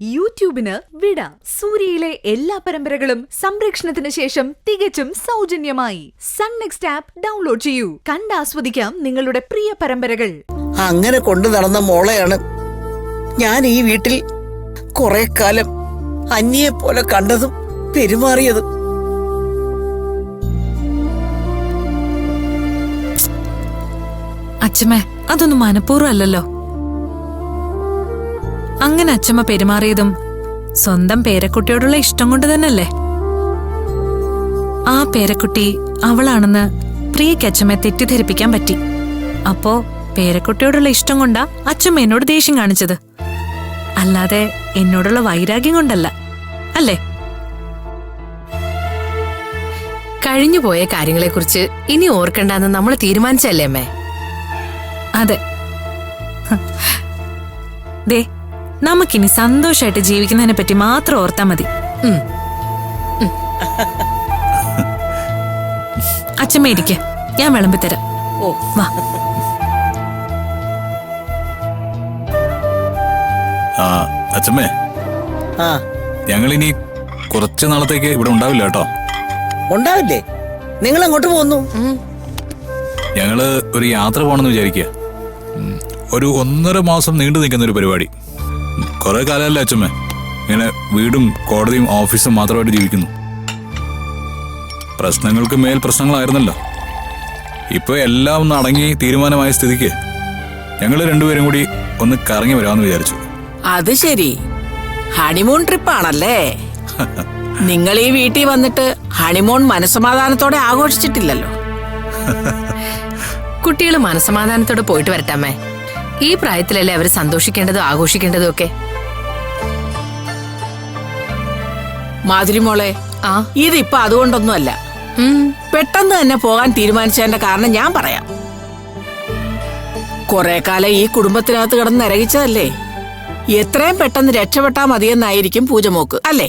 യൂട്യൂബിന് വിട. സൂര്യയിലെ എല്ലാ പരമ്പരകളും സംരക്ഷണത്തിന് ശേഷം തികച്ചും സൗജന്യമായി സൺ നെക്സ്റ്റ് ആപ്പ് ഡൗൺലോഡ് ചെയ്യൂ. കണ്ടാസ്വദിക്കാം നിങ്ങളുടെ പ്രിയ പരമ്പരകൾ. അങ്ങനെ കൊണ്ടു നടന്ന മോളെയാണ് ഞാൻ ഈ വീട്ടിൽ കുറെ കാലം അന്യയെ പോലെ കണ്ടതും പെരുമാറിയതും. അച്ഛമ്മേ, അതൊന്നും മനഃപൂർവ്വം അല്ലല്ലോ. അങ്ങനെ അച്ഛമ്മ പെരുമാറിയതും സ്വന്തം പേരക്കുട്ടിയോടുള്ള ഇഷ്ടം കൊണ്ട് തന്നെയല്ലേ? ആ പേരക്കുട്ടി അവളാണെന്ന് പ്രിയയ്ക്ക് അച്ഛമ്മയെ തെറ്റിദ്ധരിപ്പിക്കാൻ പറ്റി. അപ്പോ പേരക്കുട്ടിയോടുള്ള ഇഷ്ടം കൊണ്ടാ അച്ഛമ്മ എന്നോട് ദേഷ്യം കാണിച്ചത്, അല്ലാതെ എന്നോടുള്ള വൈരാഗ്യം കൊണ്ടല്ല, അല്ലേ? കഴിഞ്ഞുപോയ കാര്യങ്ങളെക്കുറിച്ച് ഇനി ഓർക്കണ്ടെന്ന് നമ്മൾ തീരുമാനിച്ചല്ലേ അമ്മേ? അതെ. ദേ, നമുക്കിനി സന്തോഷമായിട്ട് ജീവിക്കുന്നതിനെ പറ്റി മാത്രം ഓർത്താ മതി. അച്ഛമ്മ ഇരിക്ക, ഞാൻ വിളമ്പിത്തരാം. വാ. അച്ഛമ്മേ, ഞങ്ങളിനി കുറച്ച് നാളത്തേക്ക് ഇവിടെ ഉണ്ടാവില്ല കേട്ടോ. ഉണ്ടാവില്ലേ? നിങ്ങൾ അങ്ങോട്ട് പോന്നു? ഞങ്ങള് ഒരു യാത്ര പോകണമെന്ന് വിചാരിക്കുക. ഒരു 1.5 മാസം നീണ്ടു നിൽക്കുന്ന ഒരു പരിപാടി. കുറെ കാലമല്ലേ അച്ഛമ്മേ ഇങ്ങനെ വീടും കോടതിയും ഓഫീസും മാത്രമായിട്ട് ജീവിക്കുന്നു. പ്രശ്നങ്ങൾക്ക് മേൽ പ്രശ്നങ്ങളായിരുന്നല്ലോ. ഇപ്പൊ എല്ലാം ഒന്ന് അടങ്ങി തീരുമാനമായ സ്ഥിതിക്ക് ഞങ്ങൾ രണ്ടുപേരും കൂടി ഒന്ന് കറങ്ങി വരാമെന്ന് വിചാരിച്ചു. അത് ശരി, ഹണിമൂൺ ട്രിപ്പാണല്ലേ? നിങ്ങൾ ഈ വീട്ടിൽ വന്നിട്ട് ഹണിമൂൺ മനസ്സമാധാനത്തോടെ ആഘോഷിച്ചിട്ടില്ലല്ലോ. കുട്ടികൾ മനസ്സമാധാനത്തോടെ പോയിട്ട് വരട്ടമ്മേ. ഈ പ്രായത്തിലല്ലേ അവര് സന്തോഷിക്കേണ്ടതും ആഘോഷിക്കേണ്ടതും ഒക്കെ. മാധുരിമോളെ, ഇതിപ്പോ അതുകൊണ്ടൊന്നുമല്ല. പെട്ടെന്ന് തന്നെ പോകാൻ തീരുമാനിച്ചതിന്റെ കാരണം ഞാൻ പറയാം. കുറെ കാലം ഈ കുടുംബത്തിനകത്ത് കിടന്ന് നരകിച്ചതല്ലേ? എത്രയും പെട്ടെന്ന് രക്ഷപ്പെട്ടാ മതിയെന്നായിരിക്കും പൂജമോക്ക്, അല്ലേ?